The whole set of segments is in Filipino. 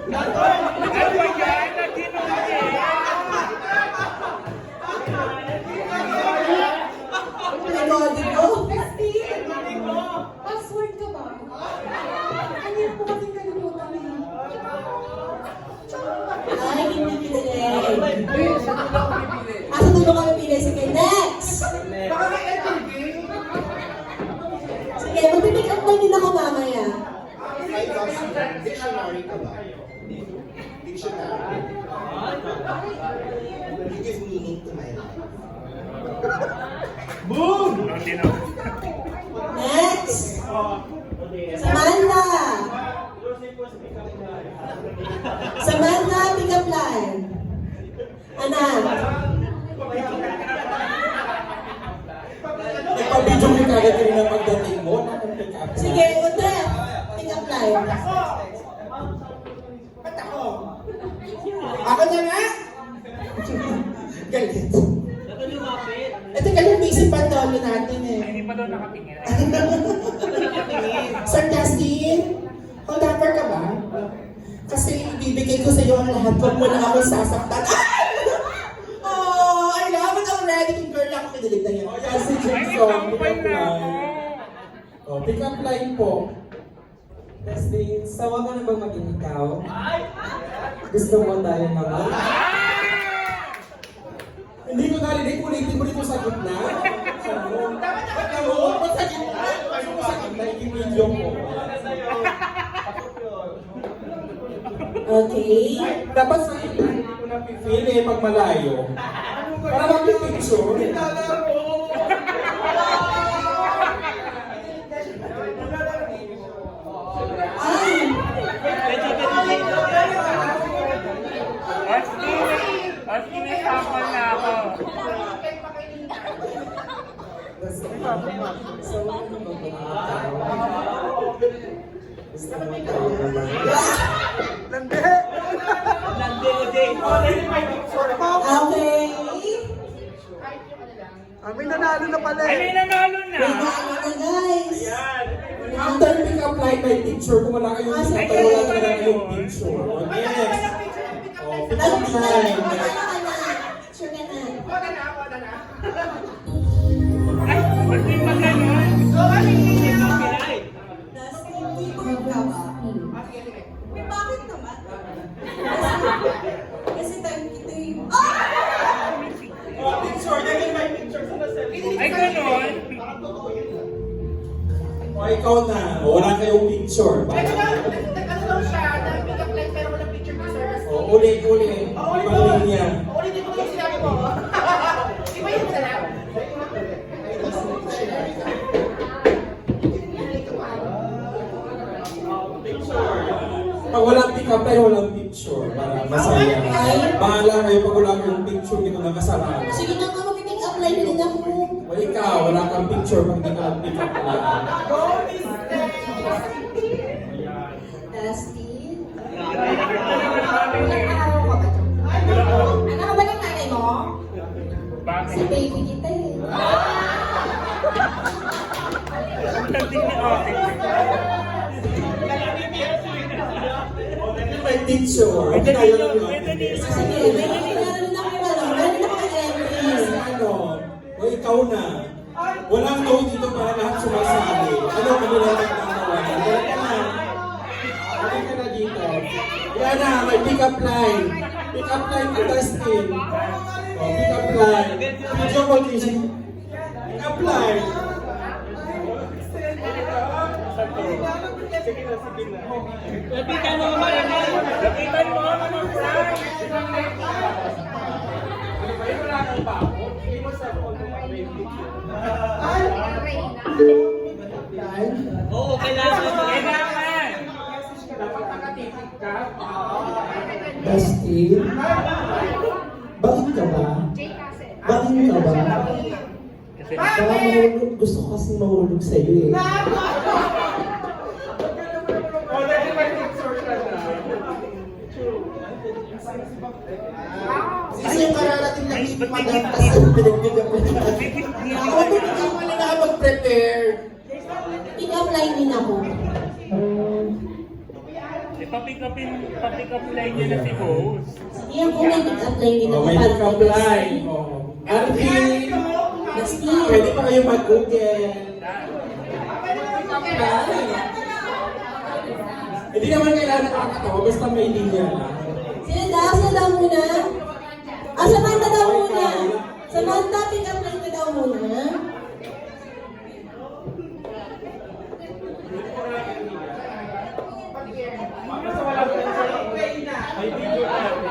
Ano ba yan? Naghinuli. Pinagodi ko. Password ka ba? Ano yung kumating kalimutan mo? Ay, hindi pinili. Asa dulo kami pili? Sige, next! Baka may LTV. Sige, mag-pick up line din ako mamaya. Dictionary ka ba? Dictionary. You give meaning to my life. Boom! Next! Samantha! Samantha, pick up line. Anak. Nagpabidyo mo kagad rin ang pagdating mo. Pick up. Sige, Audrey, pick up line. Ba't ako? Ako na nga? Galit. Ito ka yung basic pantolo natin eh. Hindi pa doon nakatingin. Sir Justin, hold upper ka ba? Kasi ibibigay ko sa iyo ang lahat. Huwag mo na ako sasaktan. Oh, I love it already. Yung girl ako kinilig na yan. O yan si Jason, pick up line. O, pick up line po. Testing, sawa ka na ba maging ikaw? Gusto mo tayo mga? Hindi ko narinig, ulitin mo dito sa gitna. Ba't ka mo? Ba't sa gitna? Ba't mo sa gitna? I-video ko. Okay. Dapat sa gitna, hindi ko na pipili pag malayo. Para mag-picture. Ay! As inisama na ako. Sawa ka na ba maging ikaw? Gusto mo tayo naman? Okay. May nanalo na pala Ay, may nanalo na. May gaano na, guys. After pick up line, may picture. Kung wala kayong Ah, picture, sige. wala ka na kayong picture. O, next. O, pick up line. Sure ka na. Ay, hindi pa ganun. Dustin, keeper ka ba? May bakit naman? Kasi time kita yung... Picture, dahil may picture sa cellphone. Ay, ganun. O, ikaw na. O, wala kayong picture. Nag-ano lang siya, nag-pick up line pero walang picture ni Sir. O, ulit. Ibang linya. Ulitin mo lang sinabi mo. Di ba yun na lang? Pag walang pick up line, walang picture. Para masaya. Bahala kayo pag wala kayong picture, hindi ko na kasalanan. Sige na nga, mag-pick up line din ako. O, ikaw, wala kang picture pag hindi ka pick up line. Dustin? Ilang araw ka ba? Anak ka ba ng nanay mo? Si Bakit? baby kita eh. Ang dating ni Ate. May picture. Pwede Tayo ninyo, lang pwede natin. ninyo. Sige, may meron na kayo ano, meron na kayo entries. Ano? O, ikaw na. Walang no dito para lahat sumasali. Ano kami lang nagtatawa? Wala ka na. Wala ka na dito. Yan na, may pick up line. Pick up line ko, Dustin. O, pick up line. Video ko, Casey. Pick up line. Lapitan mo naman. Lapitan mo naman, Frank. Oo, kailangan. Kailangan. Dustin? Bakit ka ba? Bakit ka ba? Kasi Baka mahulog. Gusto ko kasi mahulog sa'yo eh. Kasi yung kararating na hindi maganda sa pinagbigyan ko na. Ako, hindi mo na nakapag-prepare. Pick up line din ako. Papick up line niya na si Boss. Sige, ako may pick-up line din Oh, ako may para pick-up kay line. Oh. Arvin, Basti. pwede pa kayo mag-google. Hindi naman kailangan nakakatawa, basta may linya lang. Sila daw muna. Ah, Samantha daw muna. Samantha, pick-up line ka daw muna. May video na.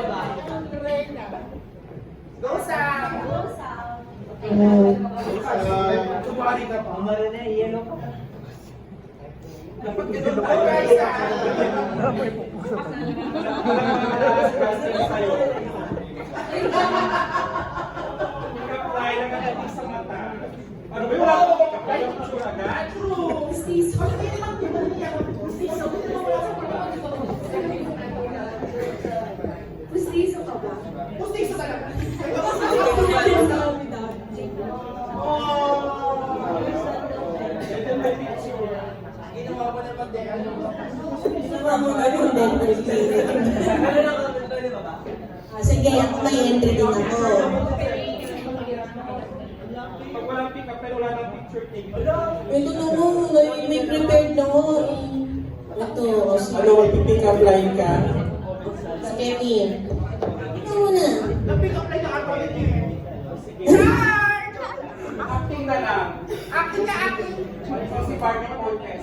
Tumari ka pa. Tumari na, yellow ka. Dapat ganun tayo guys. Kapay lang ka sa mata. Ano ba wala ko kapay ang picture agad? Pustiso ka ba? Pustiso talaga. Ginawa mo naman din ano. Sama mo na yung sige, ako may entry din ako. Pag walang pick up pero wala nang picture take. Ito na mo, may prepared na ako. Ito, o si Ano, mag-pick up line ka? Kevin. Ikaw muna. Na-pick up line na ako yun eh. Sige. Acting na lang. Acting na acting. Si Barbie Cortez.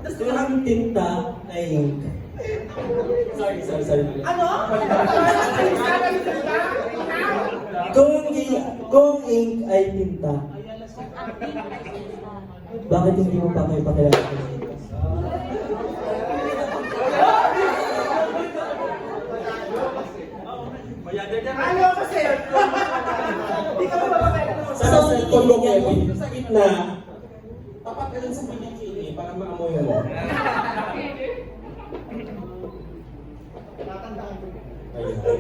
Gusto ko ang tinta na ink. Sorry. Ano? Kung ink ay tinta, bakit hindi mo pa kayo pakilala? Ano kasi? Hindi ka mababagay. Sa cellphone mo, Kevin, sa gitna, tapat ka lang sa kilikili para maamoy mo. Ayun.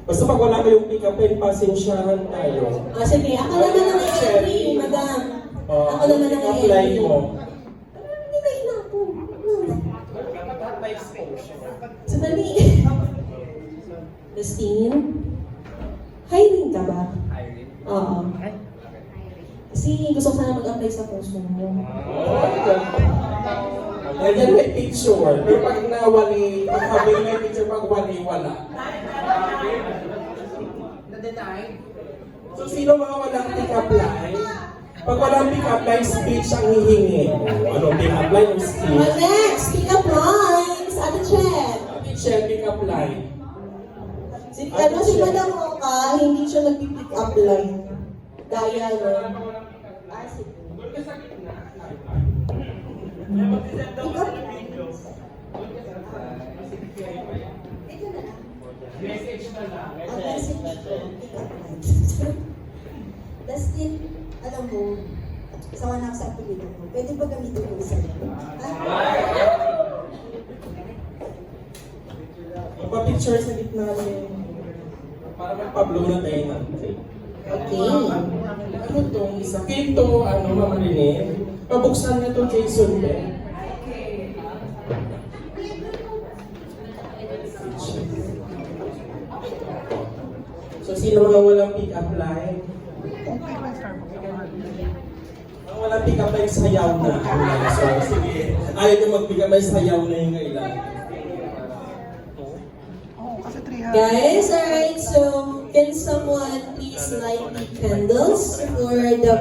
Basta pag wala kayong pick up line, pasensyahan tayo. Ah, sige, ako naman ang entry, madam. Ako naman ang pick up line entry. mo. Hindi ba inapo? Sandali. Christine? Hiring ka ba? Hiring? Oo. Kasi gusto ko sana mag-apply sa post mo. Ganyan may picture. Pero pag nawali, pag habi may picture, pag wali, wala. Na-deny? So, sino mga walang pick up line? Pag walang pick up line, speech ang hihingi. Ano, pick up line or speech? Next, pick up lines. Ate Chet. Teacher, pick up line. Si Madam Oka, hindi siya nag-pick up line. Daya, no? Ah, sige. Pick up. Message na lang. Dustin, alam mo, sawa na ako sa apelido mo. Pwede ba gamitin ko isa lang? Magpa-picture sa gitna rin. Para magpa-blow na tayo ng tape. Okay. Ano tong isa? Kito, ano, mamarinig. Pabuksan niya to Jason Ben. So, sino mga walang pick-up line? Ang walang pick-up line, sayaw na. So, sige. Ayaw nyo mag-pick up line, sayaw na yung kailangan. Guys, alright, so can someone please light the candles for the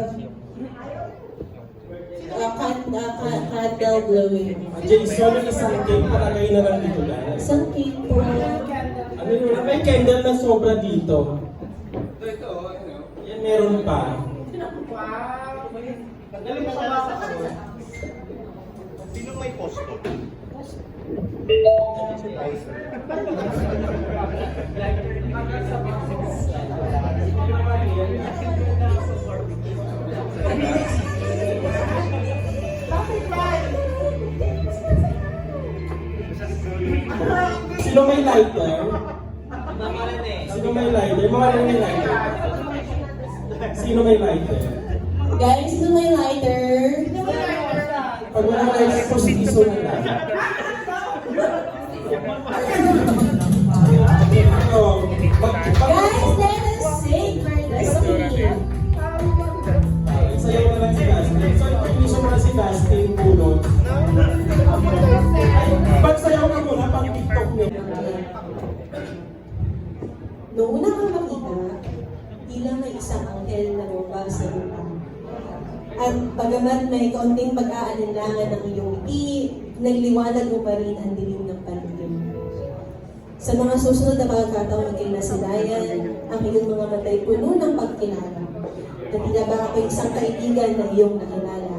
candle blowing? Jason, yung isang cake, palagay na lang dito lang. Isang cake po. Ano yun? May candle na sobra dito. Yan, meron pa. Galing mo sa sino may posto? Sino may lighter? Sino may lighter? Mga rin may lighter. Sino may lighter? Guys, sino may lighter? Pag walang lights po, siso na lang. Ano, Guys, let us sing for Destiny. sayaw na lang si Dustin. So, ipag-iso mo na si Dustin, pulot. Pagsayaw ka muna, pang TikTok niya. Noong una kang makita, tila may isang anghel na bumaba sa lupa. At bagamat may kaunting pag-aalinlangan ng iyong ngiti, nagliwanag mo pa rin ang dilim ng paligid. Sa mga susunod na pagkakataon na kinasilayan, ang iyong mga matay puno ng pagkilala. Na tila ba ako'y isang kaibigan na iyong nakilala.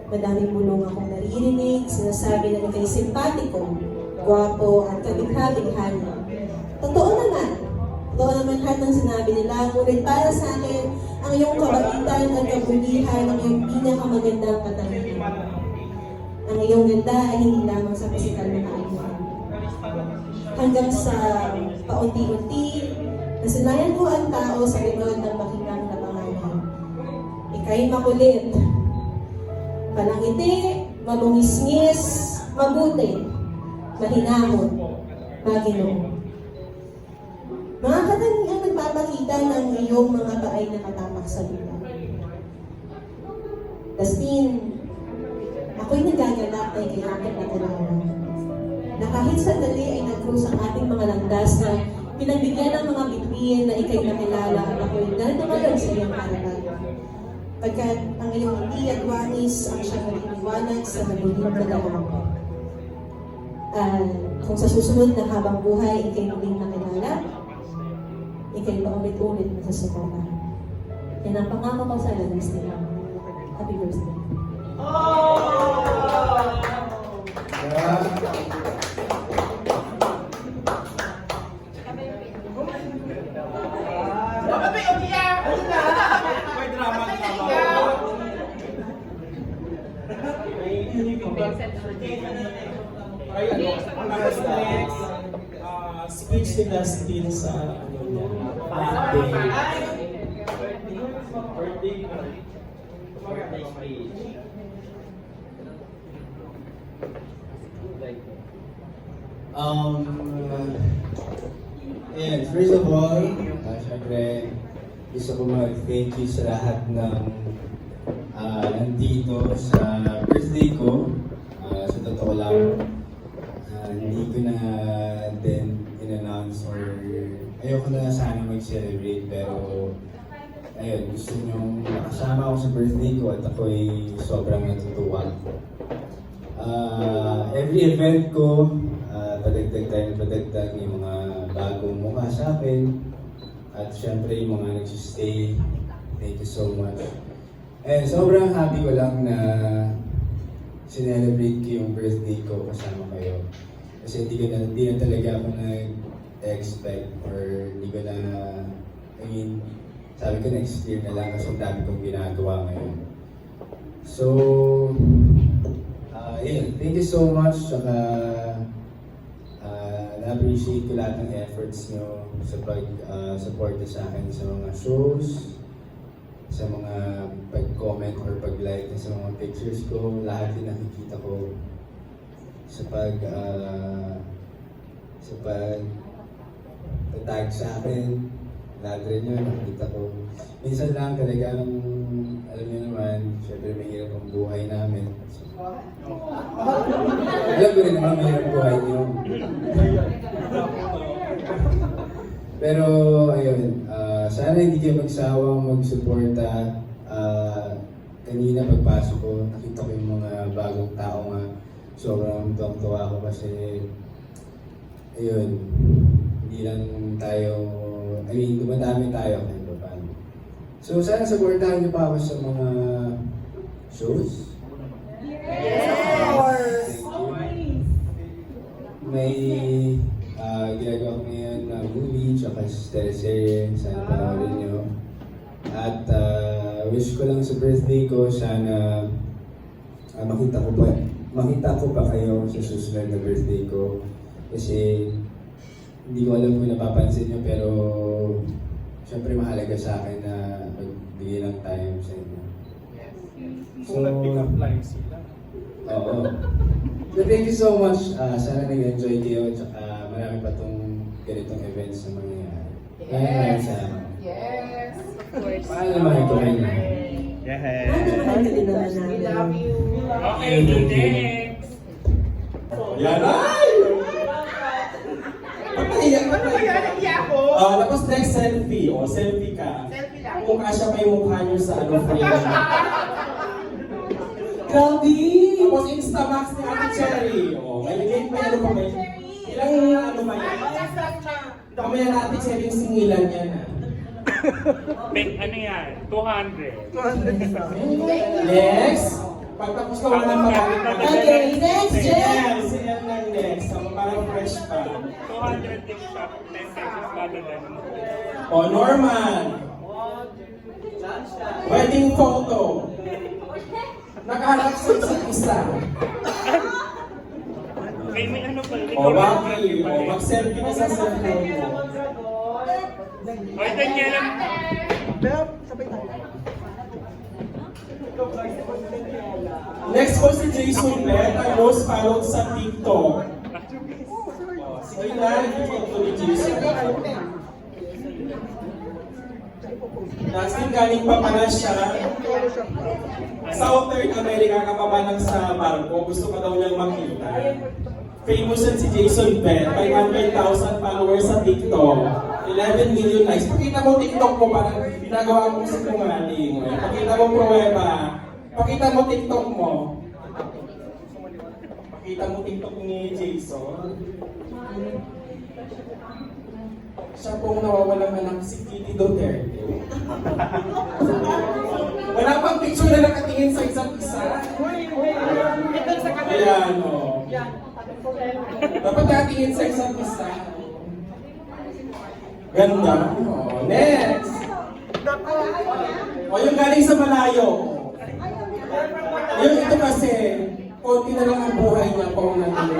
Madaming bulong akong naririnig, sinasabi na ika'y simpatiko, gwapo at kabigha-bighani. Totoo naman lahat ng sinabi nila, ngunit para sa akin, ang iyong kabaitan at kabulihan ang iyong pinakamagandang katangian. Ang iyong ganda ay hindi lamang sa pisikal na kaayuhan. Hanggang sa paunti-unti, nasilayan ko ang tao sa linod ng makinang na pangalan. Ika'y makulit, palangiti, mabungisngis, mabuti, mahinahon, maginoo. Mga katangiang nagpapakita ng iyong mga baay na katapak sa lupa. Dustin, ako'y nagagalak na ikay akin na kilala. Na kahit sandali ay nag-cruise ang ating mga landas na pinagbigyan ng mga bituin na ikay nakilala at ako'y nananawagan sa iyong harapan. Pagkat ang iyong ngiti at wanis ang siyang naginiwanag sa mabuting kadalaman. Kung sa susunod na habang buhay ikay muling nakilala, ikay paulit-ulit na sa suporta. Yan ang pangako ko sa lalas nila. Happy birthday. Dapat may umiyak! May drama. Ay, ano, next, speech ni Dustin sa ano niya, birthday. Birthday speech. And first of all, syempre, gusto ko mag-thank you sa lahat ng nandito sa birthday ko. Sa totoo lang, hindi ko na din in-announce or ayoko na sana mag-celebrate, pero ayun, gusto nyo makasama ako sa birthday ko at ako'y sobrang natutuwa. Every event ko, padagdag tayo ng padagdag yung mga bagong mukha sa akin at syempre yung mga nagsistay. Thank you so much. And sobrang happy ko lang na sinelebrate ko yung birthday ko kasama kayo. Kasi hindi na talaga ako nag-expect or hindi ko na, sabi ko next year na lang kasi ang dami kong ginagawa ngayon. So, thank you so much. Saka, na-appreciate ko lahat ng efforts nyo sa pag-support sa akin sa mga shows, sa mga pag-comment or pag-like sa mga pictures ko, lahat yung nakikita ko sa pag-tag sa akin, lahat rin yun nakikita ko. Minsan lang talagang, alam niyo naman, syempre mahirap ang buhay namin. Alam ko rin naman mahirap ang buhay niyo. Pero ayun, sana hindi kayo magsawang magsuporta. Kanina pagpasok ko, nakita ko yung mga bagong tao nga. Sobrang tuwang-tuwa ako kasi ayun, hindi lang tayo, dumadami tayo kahit pa paano. So sana supportahan niyo pa ako sa mga shows. Thank you. May ginagawa ko ngayon na movie tsaka teleserye, sana panoorin nyo. At wish ko lang sa birthday ko, sana makita ko pa kayo sa susunod na birthday ko. Kasi hindi ko alam kung napapansin nyo, pero syempre mahalaga sa akin na magbigay ng time sa inyo. Kung nag-pick up line sila. Oo. So thank you so much. Sana nag-enjoy kayo. Tsaka marami pa tong ganitong events na mangyayari. Maraming salamat. Yes. Mahal na mahal ko kayo na. Mahal ka din naman namin. Okay, next. Yan ay! Pagpahiyak, pagpahiyak. ako. Tapos next selfie. O, selfie ka. Selfie lang. Kung kasya pa yung mukha nyo sa ano frame. Grabe! Tapos Instamax ni Ate Cherry. O, may ano pa ba yun? Ilang ano ba yan? Kamaya na Ate Cherry yung singilan yan ah. Ano yan? 200. Next. Pagtapos ka wala ng pagkain. Okay, next, Jen! Yan, si Yan lang next. Parang fresh pa. 200 din siya. 10 pesos kada lang. O, Norman. Wedding photo. Nakaharap sa isa't isa. May ano pa? O, Waki. O, mag-selfie ka sa cellphone mo. O, ito niya lang. Next po si Jason Bet, ang most followed sa TikTok. O, sige na, TikTok to ni Jason. Last galing pa pala siya. Southern America, kapabalang sa barko. Gusto ka daw niyang makita. Famous yan si Jason Bet, 500,000 followers sa TikTok. 11 million likes. Pakita mo TikTok mo, parang ginagawa mo sa kungaling. Pakita mo pruweba. Pakita mo TikTok mo. Pakita mo TikTok ni Jason. Siya pong nawawalang anak si Kitty Duterte. Wala pang picture na nakatingin sa isa't isa. Ayan, o. Dapat nakatingin sa isa't isa. Ganda. O, next. O, yung galing sa malayo. Yung ito kasi, konti na lang ang buhay niya pa ang nandun.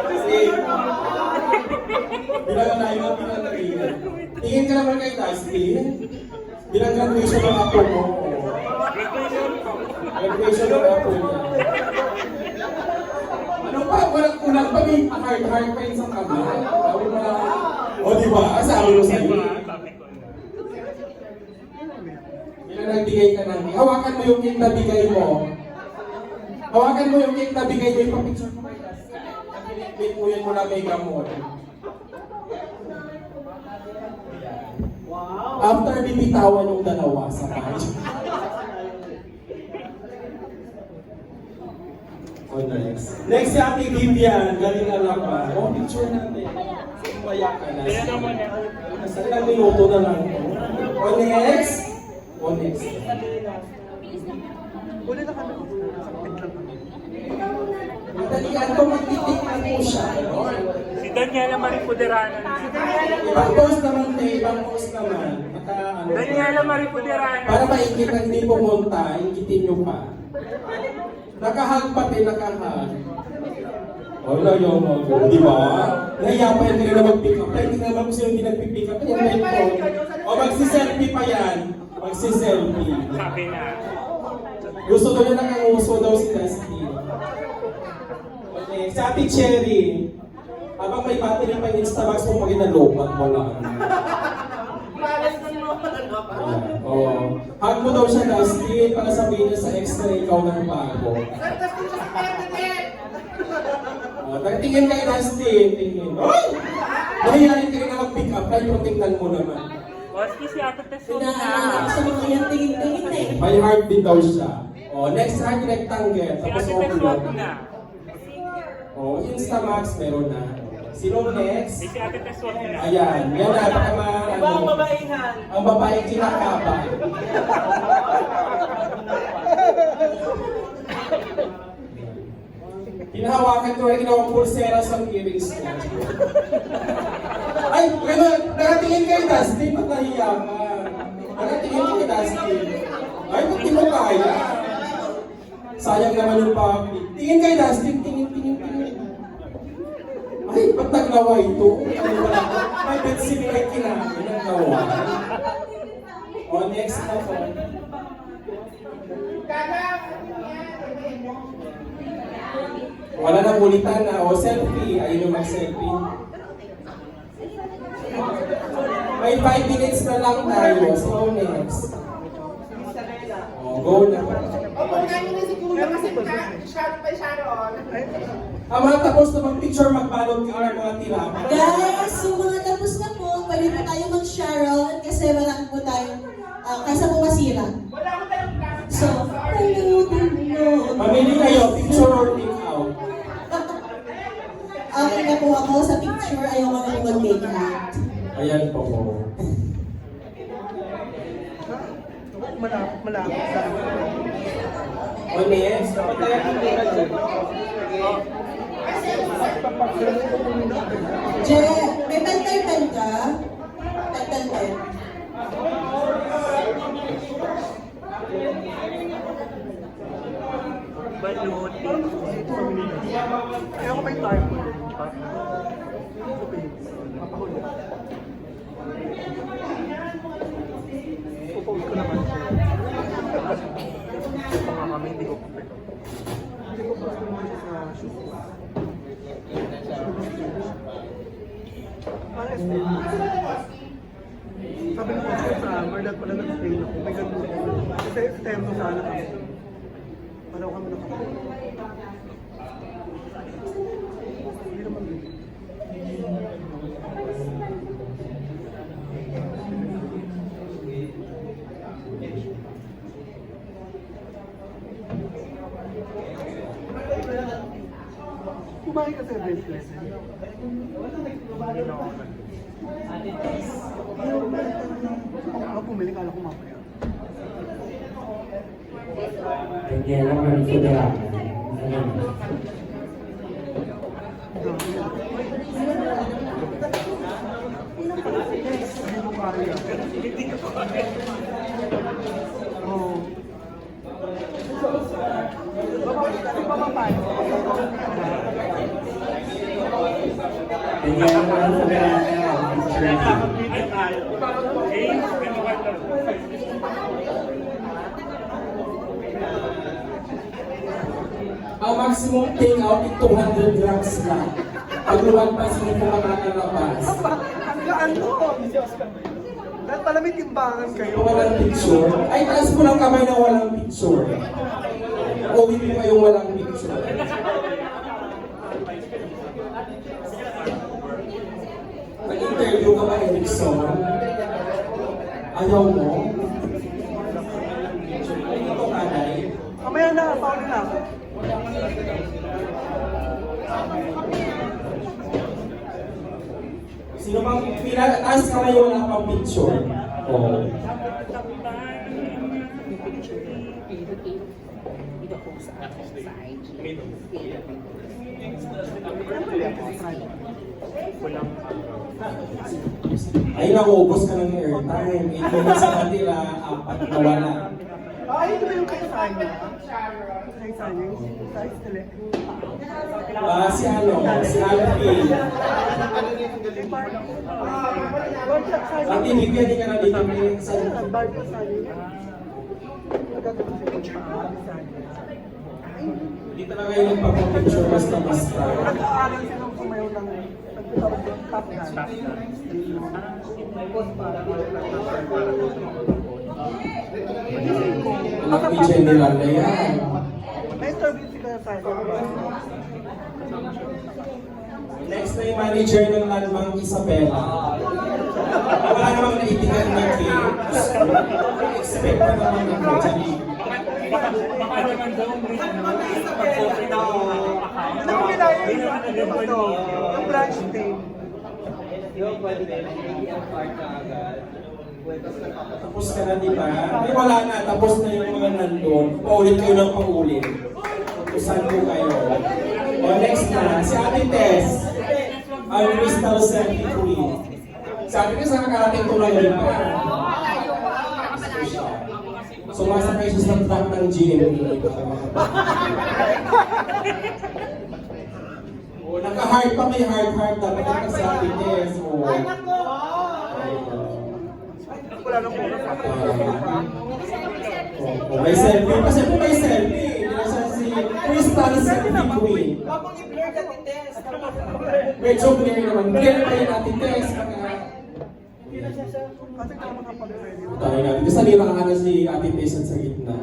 Kasi, bilang tayo ang pinatagin. Tingin ka naman kay Dustin. Bilang graduation ng apo mo. Graduation ng apo niya. Ano pa? Walang kulang pa. May heart pa yun sa kama. O diba? Sabi mo sa'yo. Bilang nagbigay ka ng hawakan mo yung cake na bigay mo. Hawakan mo yung cake na bigay mo. Ipapicture mo kay Dustin. Pinuyan mo na may gamot. After bibitawan yung dalawa sa page. Oh, next. Next si Ate Vivian, galing Alapa. Oh, picture natin. Maya ka na. Kaya naman eh. Nasa ilang minuto na lang ito. Oh, next. Oh, next. Matalian ko, magtitikman po siya. Si Daniela Maripuderano na. Ibang post naman, ibang post naman. Daniela Maripuderano. Para maingit ang hindi pumunta, ingitin nyo pa. Nakahag pati, nakahag. Wala yun, di ba? Nahiya pa yan kanina mag-pick up. Hindi naman kung sino hindi nag-pick up. Yan ba ito? O magsiselfie pa yan. Magsiselfie. Sabi na. Gusto ko niya nakanguso daw si Dusty. Okay, sa Ate Cherry. Habang may battery pa yung Instamax mo, pag inalopat mo lang. Oo. Hug mo daw siya, Dustin, para sabihin niya sa extra ikaw ng bago. Tingin kay Dustin, tingin. Ay! Nahiyarin ka rin na mag-pick up, kahit yung tingnan mo naman. Waski si Ate Tesson Pinaanak na. sa mga yan tingin-tingin eh. May heart din daw siya. O, next heart rectangle, Si tapos Ate oblong. Tesson na. O, Instamax, meron na. Sino next? Si Ate Tesson na. Ayan, yan na, baka Ibang babaihan. ang babae kinakaba. Hinahawakan ko rin ginawang pulsera sa earrings ko. Ay, gano'n, nakatingin kay Dustin, ba't nahiya ka? Nakatingin kay Dustin. Ay, ba't di mo kaya? Sayang naman yung public. Tingin kay Dustin, tingin. Ay, ba't naglawa ito? Ano ba lang? May bet si Mike kinamin, naglawa. O, next na po. Kaya, Wala nang ulitan na. O, selfie. Ayun yung mag-selfie. May 5 minutes na lang tayo. So, next. O, go na. Opo, ganyan na siguro kasi Sharon pa Sharon. Mga tapos na mag-picture, magbalot kayo ng mga tira. Guys, yung mga tapos na po, pwede po tayo mag-Sharon kasi marami po tayo, kaysa po masira. So, Mamili kayo, picture or take out. okay na po ako sa picture, ayaw ko na po mag-make out. Ayan po po. Malapit sa O, next. Patayan ko na dyan. Je, may pen ka? Pen. Baluti. Kaya ako may time. Suppose ko naman siya. Ito nga kami, hindi ko kumpleto. Hindi ko post naman siya sa shoot ko. Para sabi ko sa summer, dahil pala nag-stay ako. May ganun ako. Kasi tempo sana kami. Palaw kami nakapunta. Hindi naman din. Kumain ka sa best lesson. Ako pumili ka lang kumapaya. Daniela Marifuderana. Hindi ko kaya. Oo. Daniela Marifuderana. Ay, tayo. James, ganun ka. Ang maximum take out is 200 grams lang. Pag lumagpas, hindi po makakalabas. Hanggaan mo! Dahil pala may timbangan kayo. Kung walang picture, ay taas mo ng kamay na walang picture. Uwi mo kayong walang picture. Nag-interview ka ba, Erickson? Ayaw mo? Ito kanay. Mamaya na, pauli na ako. Sino bang pila? Taas kamay wala pang picture. Oo. Ay, naubos ka ng airtime. 8 minutes na natira, 4 na wala. Ay, ito ba yung kaisahan niya? Kaisahan niya? Kaisahan tele. Si Alfie. Ate, bigyan din ka na dito ng sa... Bag ko sa niya. Nagkakaroon siya ng kaisahan niya. Hindi talaga yung nagpapapicture basta-basta. Nag-aaral siya ng sumayaw ng nagtutawag ng top dance. Anak ni General na yan. May interview sila sa Next na yung manager ng Landmark Isabela. Wala namang naitigan na kids. Expect pa naman ako dyan. Baka naman daw may pag-open na Ano kung kinaya yung branch name? Tapos ka na, di ba? Ay, wala na. Tapos na yung mga nandun. Paulit kayo ng paulit. Usan ko kayo. O, next na. Si Ate Tess. Ang Crystal Selfie Queen. Sabi ko sa kakarating ko lang rin pa. Sumasakay siya sa truck ng gym. O, naka-heart pa. May heart. Dapat ka sa Ate Tess. O. Wala nang muna sa May selfie. Kasi po may selfie. Nasa si Crystal Selfie Queen. Bakong i-blur ka test. Medyo clear naman. Clear pa yun natin, Tess. Kasi ka makapag-ready. Tayo natin. Kasi nila ka na si Ate Tess sa gitna.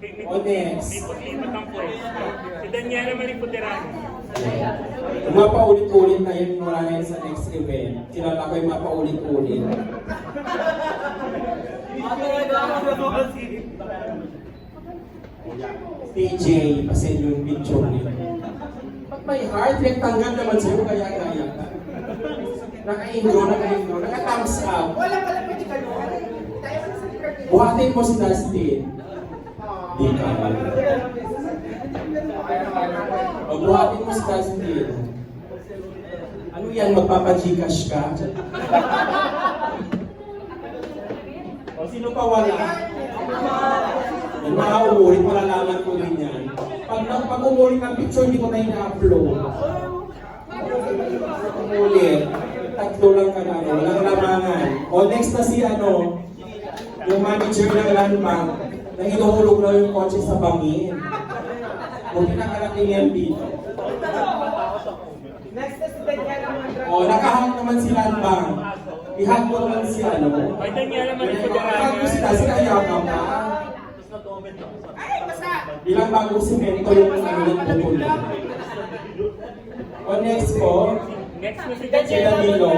O next. Lipot-lipot ang pwesto. Si Daniela Maliputerano. Yung mga paulit-ulit na yun, wala na yun sa next event. Kilala ko yung mga paulit-ulit. TJ, pasin yung picture niya. Pag may heart, rectangle naman sa'yo, kaya kaya ka. Naka-intro, naka-thumbs up. Wala pala pwede ka nun. Tayo ka sa birthday. Buhatin mo si Dustin. Di ka. O buhatin mo si Dustin. Ano yan, magpapagcash ka? O sino pa wala? Yung mga umulit, malalaman ko rin yan. Pag umulit ng picture, hindi ko na ina-upload. Umulit. Tatlo lang ka na, walang lamangan. O next na si yung manager ng Land Bank, na hinuhulog na yung kotse sa bangin. Buti nakarating yan dito. Next na si Daniela Mandra. O, nakahang naman si Land Bank. Ihag mo naman si Ay, Daniela Maliputerano. Ihag mo si Dasi, kaya ka pa. Ay, basta. Bilang bagong simento yung yung pupuli. O next po, Next na si si Daniela. Danilo.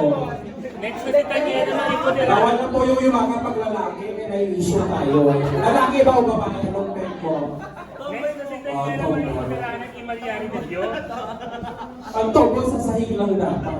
Next na si Daniela Maliputerano. Bawal na po yung yumakapag lalaki, kaya na-issue tayo. Lalaki ba o babae? Anong pet mo? Next na si Daniela Maliputerano. Imaliani de Dios. Ang tungkol sa sahig lang dapat.